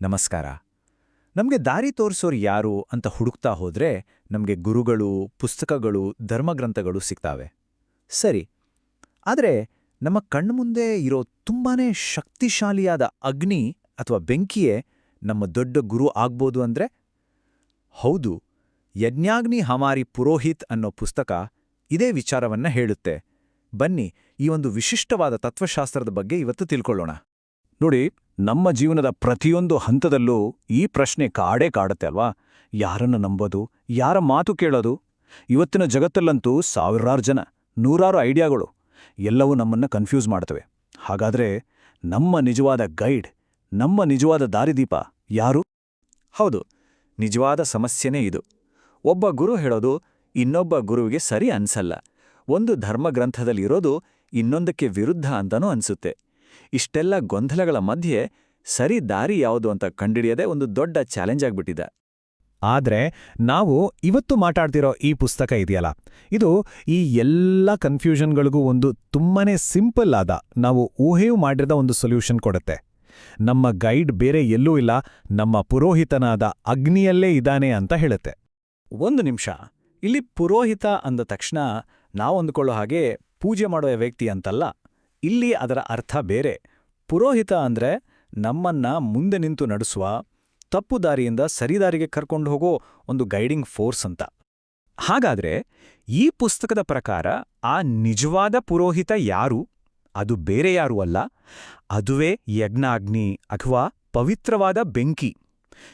ನಮಸ್ಕಾರ. ನಮಗೆ ದಾರಿ ತೋರಿಸೋರು ಯಾರು ಅಂತ ಹುಡುಕ್ತಾ ಹೋದ್ರೆ ನಮಗೆ ಗುರುಗಳು, ಪುಸ್ತಕಗಳು, ಧರ್ಮಗ್ರಂಥಗಳು ಸಿಗ್ತಾವೆ. ಸರಿ, ಆದರೆ ನಮ್ಮ ಕಣ್ಮುಂದೆ ಇರೋ ತುಂಬಾನೇ ಶಕ್ತಿಶಾಲಿಯಾದ ಅಗ್ನಿ ಅಥವಾ ಬೆಂಕಿಯೇ ನಮ್ಮ ದೊಡ್ಡ ಗುರು ಆಗ್ಬೋದು ಅಂದ್ರೆ? ಹೌದು, ಯಜ್ಞಾಗ್ನಿ ಹಮಾರಿ ಪುರೋಹಿತ್ ಅನ್ನೋ ಪುಸ್ತಕ ಇದೇ ವಿಚಾರವನ್ನ ಹೇಳುತ್ತೆ. ಬನ್ನಿ, ಈ ಒಂದು ವಿಶಿಷ್ಟವಾದ ತತ್ವಶಾಸ್ತ್ರದ ಬಗ್ಗೆ ಇವತ್ತು ತಿಳ್ಕೊಳ್ಳೋಣ. ನೋಡಿ, ನಮ್ಮ ಜೀವನದ ಪ್ರತಿಯೊಂದು ಹಂತದಲ್ಲೂ ಈ ಪ್ರಶ್ನೆ ಕಾಡುತ್ತೆ ಅಲ್ವಾ? ಯಾರನ್ನು ನಂಬೋದು, ಯಾರ ಮಾತು ಕೇಳೋದು? ಇವತ್ತಿನ ಜಗತ್ತಲ್ಲಂತೂ ಸಾವಿರಾರು ಜನ, ನೂರಾರು ಐಡಿಯಾಗಳು ಎಲ್ಲವೂ ನಮ್ಮನ್ನ ಕನ್ಫ್ಯೂಸ್ ಮಾಡ್ತವೆ. ಹಾಗಾದ್ರೆ ನಮ್ಮ ನಿಜವಾದ ಗೈಡ್, ನಮ್ಮ ನಿಜವಾದ ದಾರಿದೀಪ ಯಾರು? ಹೌದು, ನಿಜವಾದ ಸಮಸ್ಯೆನೇ ಇದು. ಒಬ್ಬ ಗುರು ಹೇಳೋದು ಇನ್ನೊಬ್ಬ ಗುರುವಿಗೆ ಸರಿ ಅನ್ಸಲ್ಲ. ಒಂದು ಧರ್ಮಗ್ರಂಥದಲ್ಲಿರೋದು ಇನ್ನೊಂದಕ್ಕೆ ವಿರುದ್ಧ ಅಂತನೂ ಅನ್ಸುತ್ತೆ. ಇಷ್ಟೆಲ್ಲ ಗೊಂದಲಗಳ ಮಧ್ಯೆ ಸರಿ ದಾರಿ ಯಾವುದು ಅಂತ ಕಂಡಿಡಿಯದೆ ಒಂದು ದೊಡ್ಡ ಚಾಲೆಂಜ್ ಆಗ್ಬಿಟ್ಟಿದೆ. ಆದ್ರೆ ನಾವು ಇವತ್ತು ಮಾತಾಡ್ತಿರೋ ಈ ಪುಸ್ತಕ ಇದೆಯಲ್ಲ, ಇದು ಈ ಎಲ್ಲ ಕನ್ಫ್ಯೂಷನ್ಗಳಿಗೂ ಒಂದು ತುಂಬಾನೇ ಸಿಂಪಲ್ ಆದ, ನಾವು ಊಹೆಯೂ ಮಾಡಿರದ ಒಂದು ಸೊಲ್ಯೂಷನ್ ಕೊಡುತ್ತೆ. ನಮ್ಮ ಗೈಡ್ ಬೇರೆ ಎಲ್ಲೂ ಇಲ್ಲ, ನಮ್ಮ ಪುರೋಹಿತನಾದ ಅಗ್ನಿಯಲ್ಲೇ ಇದ್ದಾನೆ ಅಂತ ಹೇಳುತ್ತೆ. ಒಂದು ನಿಮಿಷ, ಇಲ್ಲಿ ಪುರೋಹಿತ ಅಂದ ತಕ್ಷಣ ನಾವು ಅಂದ್ಕೊಳ್ಳೋ ಹಾಗೆ ಪೂಜೆ ಮಾಡುವ ವ್ಯಕ್ತಿ ಅಂತಲ್ಲ. ಇಲ್ಲಿ ಅದರ ಅರ್ಥ ಬೇರೆ. ಪುರೋಹಿತ ಅಂದ್ರೆ ನಮ್ಮನ್ನ ಮುಂದೆ ನಿಂತು ನಡೆಸುವ, ತಪ್ಪು ದಾರಿಯಿಂದ ಸರಿದಾರಿಗೆ ಕರ್ಕೊಂಡು ಹೋಗೋ ಒಂದು ಗೈಡಿಂಗ್ ಫೋರ್ಸ್ ಅಂತ. ಹಾಗಾದ್ರೆ ಈ ಪುಸ್ತಕದ ಪ್ರಕಾರ ಆ ನಿಜವಾದ ಪುರೋಹಿತ ಯಾರು? ಅದು ಬೇರೆ ಯಾರೂ ಅಲ್ಲ, ಅದುವೇ ಯಜ್ಞಾಗ್ನಿ ಅಥವಾ ಪವಿತ್ರವಾದ ಬೆಂಕಿ.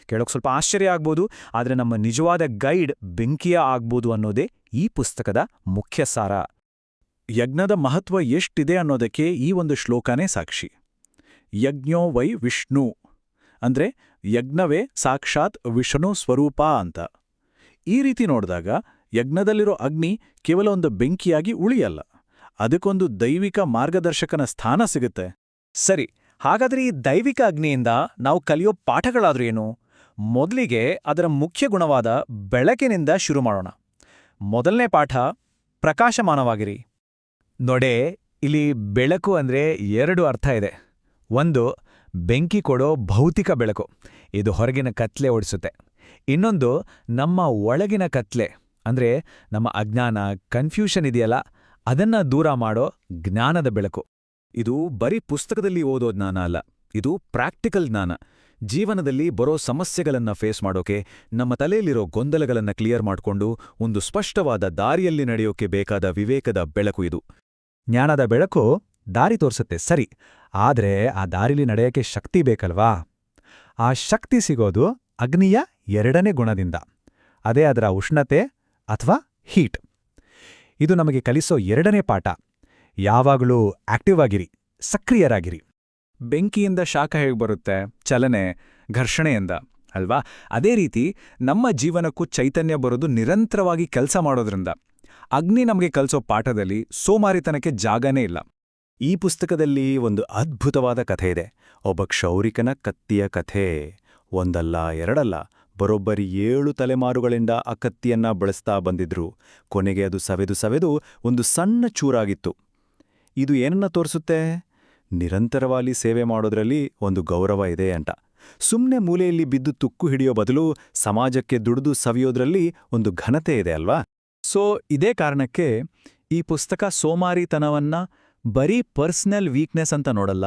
ಕೇಳೋಕ್ ಸ್ವಲ್ಪ ಆಶ್ಚರ್ಯ ಆಗ್ಬೋದು, ಆದರೆ ನಮ್ಮ ನಿಜವಾದ ಗೈಡ್ ಬೆಂಕಿಯ ಆಗ್ಬೋದು ಅನ್ನೋದೇ ಈ ಪುಸ್ತಕದ ಮುಖ್ಯ ಸಾರ. ಯಜ್ಞದ ಮಹತ್ವ ಎಷ್ಟಿದೆ ಅನ್ನೋದಕ್ಕೆ ಈ ಒಂದು ಶ್ಲೋಕನೇ ಸಾಕ್ಷಿ. ಯಜ್ಞೋ ವೈ ವಿಷ್ಣು ಅಂದ್ರೆ ಯಜ್ಞವೇ ಸಾಕ್ಷಾತ್ ವಿಷ್ಣು ಸ್ವರೂಪ ಅಂತ. ಈ ರೀತಿ ನೋಡಿದಾಗ ಯಜ್ಞದಲ್ಲಿರೋ ಅಗ್ನಿ ಕೇವಲ ಒಂದು ಬೆಂಕಿಯಾಗಿ ಉಳಿಯಲ್ಲ, ಅದಕ್ಕೊಂದು ದೈವಿಕ ಮಾರ್ಗದರ್ಶಕನ ಸ್ಥಾನ ಸಿಗುತ್ತೆ. ಸರಿ, ಹಾಗಾದ್ರೆ ಈ ದೈವಿಕ ಅಗ್ನಿಯಿಂದ ನಾವು ಕಲಿಯೋ ಪಾಠಗಳಾದ್ರೂ ಏನು? ಮೊದಲಿಗೆ ಅದರ ಮುಖ್ಯ ಗುಣವಾದ ಬೆಳಕಿನಿಂದ ಶುರು ಮಾಡೋಣ. ಮೊದಲನೇ ಪಾಠ, ಪ್ರಕಾಶಮಾನವಾಗಿರಿ. ನೋಡೇ, ಇಲ್ಲಿ ಬೆಳಕು ಅಂದ್ರೆ ಎರಡು ಅರ್ಥ ಇದೆ. ಒಂದು, ಬೆಂಕಿ ಕೊಡೋ ಭೌತಿಕ ಬೆಳಕು, ಇದು ಹೊರಗಿನ ಕತ್ಲೆ ಓಡಿಸುತ್ತೆ. ಇನ್ನೊಂದು, ನಮ್ಮ ಒಳಗಿನ ಕತ್ಲೆ ಅಂದ್ರೆ ನಮ್ಮ ಅಜ್ಞಾನ, ಕನ್ಫ್ಯೂಷನ್ ಇದೆಯಲ್ಲ, ಅದನ್ನ ದೂರ ಮಾಡೋ ಜ್ಞಾನದ ಬೆಳಕು. ಇದು ಬರೀ ಪುಸ್ತಕದಲ್ಲಿ ಓದೋ ಜ್ಞಾನ ಅಲ್ಲ, ಇದು ಪ್ರಾಕ್ಟಿಕಲ್ ಜ್ಞಾನ. ಜೀವನದಲ್ಲಿ ಬರೋ ಸಮಸ್ಯೆಗಳನ್ನ ಫೇಸ್ ಮಾಡೋಕೆ, ನಮ್ಮ ತಲೆಯಲ್ಲಿರೋ ಗೊಂದಲಗಳನ್ನ ಕ್ಲಿಯರ್ ಮಾಡ್ಕೊಂಡು ಒಂದು ಸ್ಪಷ್ಟವಾದ ದಾರಿಯಲ್ಲಿ ನಡೆಯೋಕೆ ಬೇಕಾದ ವಿವೇಕದ ಬೆಳಕು ಇದು. ಜ್ಞಾನದ ಬೆಳಕು ದಾರಿ ತೋರಿಸುತ್ತೆ ಸರಿ, ಆದ್ರೆ ಆ ದಾರಿಲಿ ನಡೆಯೋಕೆ ಶಕ್ತಿ ಬೇಕಲ್ವಾ? ಆ ಶಕ್ತಿ ಸಿಗೋದು ಅಗ್ನಿಯ ಎರಡನೇ ಗುಣದಿಂದ, ಅದೇ ಅದರ ಉಷ್ಣತೆ ಅಥವಾ ಹೀಟ್. ಇದು ನಮಗೆ ಕಲಿಸೋ ಎರಡನೇ ಪಾಠ. ಯಾವಾಗಲೂ ಆಕ್ಟಿವ್ ಆಗಿರಿ, ಸಕ್ರಿಯರಾಗಿರಿ. ಬೆಂಕಿಯಿಂದ ಶಾಖ ಹೇಗೆ ಬರುತ್ತೆ? ಚಲನೆ, ಘರ್ಷಣೆಯಿಂದ ಅಲ್ವಾ? ಅದೇ ರೀತಿ ನಮ್ಮ ಜೀವನಕ್ಕೂ ಚೈತನ್ಯ ಬರೋದು ನಿರಂತರವಾಗಿ ಕೆಲಸ ಮಾಡೋದ್ರಿಂದ. ಅಗ್ನಿ ನಮಗೆ ಕಲಿಸೋ ಪಾಠದಲ್ಲಿ ಸೋಮಾರಿತನಕ್ಕೆ ಜಾಗನೇ ಇಲ್ಲ. ಈ ಪುಸ್ತಕದಲ್ಲಿ ಒಂದು ಅದ್ಭುತವಾದ ಕಥೆ ಇದೆ. ಒಬ್ಬ ಕ್ಷೌರಿಕನ ಕತ್ತಿಯ ಕಥೆ. ಒಂದಲ್ಲ ಎರಡಲ್ಲ, ಬರೋಬ್ಬರಿ 7 ತಲೆಮಾರುಗಳಿಂದ ಆ ಕತ್ತಿಯನ್ನ ಬಳಸ್ತಾ ಬಂದಿದ್ರು. ಕೊನೆಗೆ ಅದು ಸವೆದು ಒಂದು ಸಣ್ಣ ಚೂರಾಗಿತ್ತು. ಇದು ಏನನ್ನ ತೋರಿಸುತ್ತೆ? ನಿರಂತರವಾಗಿ ಸೇವೆ ಮಾಡೋದ್ರಲ್ಲಿ ಒಂದು ಗೌರವ ಇದೆ ಅಂತ. ಸುಮ್ನೆ ಮೂಲೆಯಲ್ಲಿ ಬಿದ್ದು ತುಕ್ಕು ಹಿಡಿಯೋ ಬದಲು ಸಮಾಜಕ್ಕೆ ದುಡಿದು ಸವಿಯೋದ್ರಲ್ಲಿ ಒಂದು ಘನತೆ ಇದೆ ಅಲ್ವಾ? ಸೊ ಇದೇ ಕಾರಣಕ್ಕೆ ಈ ಪುಸ್ತಕ ಸೋಮಾರಿತನವನ್ನ ಬರೀ ಪರ್ಸನಲ್ ವೀಕ್ನೆಸ್ ಅಂತ ನೋಡಲ್ಲ,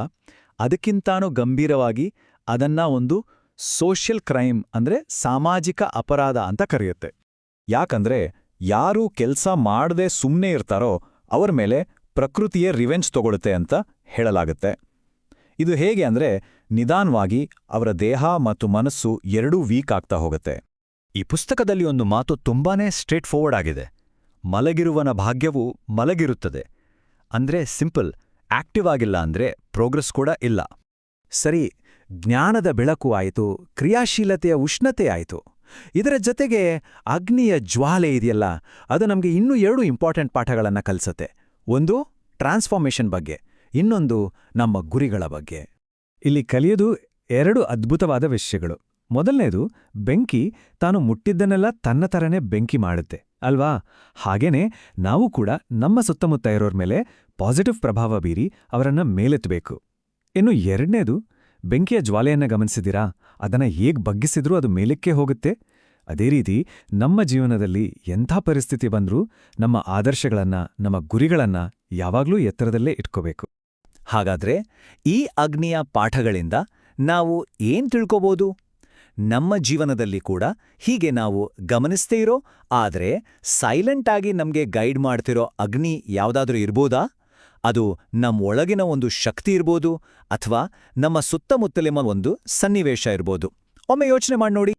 ಅದಕ್ಕಿಂತಾನೂ ಗಂಭೀರವಾಗಿ ಅದನ್ನ ಒಂದು ಸೋಷಿಯಲ್ ಕ್ರೈಮ್ ಅಂದ್ರೆ ಸಾಮಾಜಿಕ ಅಪರಾಧ ಅಂತ ಕರೆಯುತ್ತೆ. ಯಾಕಂದ್ರೆ ಯಾರು ಕೆಲ್ಸ ಮಾಡದೆ ಸುಮ್ನೆ ಇರ್ತಾರೋ ಅವರ ಮೇಲೆ ಪ್ರಕೃತಿಯೇ ರಿವೆಂಜ್ ತಗೊಳುತ್ತೆ ಅಂತ ಹೇಳಲಾಗುತ್ತೆ. ಇದು ಹೇಗೆ ಅಂದ್ರೆ ನಿಧಾನವಾಗಿ ಅವರ ದೇಹ ಮತ್ತು ಮನಸ್ಸು ಎರಡೂ ವೀಕ್ ಆಗ್ತಾ ಹೋಗುತ್ತೆ. ಈ ಪುಸ್ತಕದಲ್ಲಿ ಒಂದು ಮಾತು ತುಂಬಾನೇ ಸ್ಟ್ರೇಟ್ ಫಾರ್ವರ್ಡ್ ಆಗಿದೆ. ಮಲಗಿರುವನ ಭಾಗ್ಯವು ಮಲಗಿರುತ್ತದೆ ಅಂದ್ರೆ ಸಿಂಪಲ್. ಆಕ್ಟಿವ್ ಆಗಿಲ್ಲ ಅಂದ್ರೆ ಪ್ರೋಗ್ರೆಸ್ ಕೂಡ ಇಲ್ಲ. ಸರಿ, ಜ್ಞಾನದ ಬೆಳಕು ಆಯಿತು, ಕ್ರಿಯಾಶೀಲತೆಯ ಉಷ್ಣತೆ ಆಯಿತು. ಇದರ ಜೊತೆಗೆ ಅಗ್ನಿಯ ಜ್ವಾಲೆ ಇದೆಯಲ್ಲ, ಅದು ನಮಗೆ ಇನ್ನೂ 2 ಇಂಪಾರ್ಟೆಂಟ್ ಪಾಠಗಳನ್ನು ಕಲಿಸುತ್ತೆ. ಒಂದು ಟ್ರಾನ್ಸ್ಫಾರ್ಮೇಷನ್ ಬಗ್ಗೆ, ಇನ್ನೊಂದು ನಮ್ಮ ಗುರಿಗಳ ಬಗ್ಗೆ. ಇಲ್ಲಿ ಕಲಿಯೋದು 2 ಅದ್ಭುತವಾದ ವಿಷಯಗಳು. ಮೊದಲನೇದು, ಬೆಂಕಿ ತಾನು ಮುಟ್ಟಿದ್ದನ್ನೆಲ್ಲ ತನ್ನ ತರನೇ ಬೆಂಕಿ ಮಾಡುತ್ತೆ ಅಲ್ವಾ? ಹಾಗೇನೆ ನಾವು ಕೂಡ ನಮ್ಮ ಸುತ್ತಮುತ್ತ ಇರೋರ್ ಮೇಲೆ ಪಾಸಿಟಿವ್ ಪ್ರಭಾವ ಬೀರಿ ಅವರನ್ನ ಮೇಲೆತ್ತಬೇಕು. ಇನ್ನು ಎರಡನೇದು, ಬೆಂಕಿಯ ಜ್ವಾಲೆಯನ್ನ ಗಮನಿಸಿದಿರಾ? ಅದನ್ನ ಹೇಗ್ ಬಗ್ಗಿಸಿದ್ರೂ ಅದು ಮೇಲಕ್ಕೆ ಹೋಗುತ್ತೆ. ಅದೇ ರೀತಿ ನಮ್ಮ ಜೀವನದಲ್ಲಿ ಎಂಥ ಪರಿಸ್ಥಿತಿ ಬಂದ್ರೂ ನಮ್ಮ ಆದರ್ಶಗಳನ್ನ, ನಮ್ಮ ಗುರಿಗಳನ್ನ ಯಾವಾಗ್ಲೂ ಎತ್ತರದಲ್ಲೇ ಇಟ್ಕೋಬೇಕು. ಹಾಗಾದ್ರೆ ಈ ಅಗ್ನಿಯ ಪಾಠಗಳಿಂದ ನಾವು ಏನ್ ತಿಳ್ಕೋಬೋದು? ನಮ್ಮ ಜೀವನದಲ್ಲಿ ಕೂಡ ಹೀಗೆ ನಾವು ಗಮನಿಸ್ತೇ ಇರೋ ಆದರೆ ಸೈಲೆಂಟ್ ಆಗಿ ನಮ್ಗೆ ಗೈಡ್ ಮಾಡ್ತಿರೋ ಅಗ್ನಿ ಯಾವ್ದಾದ್ರೂ ಇರ್ಬೋದಾ? ಅದು ನಮ್ಮೊಳಗಿನ ಒಂದು ಶಕ್ತಿ ಇರ್ಬೋದು, ಅಥವಾ ನಮ್ಮ ಸುತ್ತಮುತ್ತಲಿನ ಒಂದು ಸನ್ನಿವೇಶ ಇರ್ಬೋದು. ಒಮ್ಮೆ ಯೋಚನೆ ಮಾಡಿ ನೋಡಿ.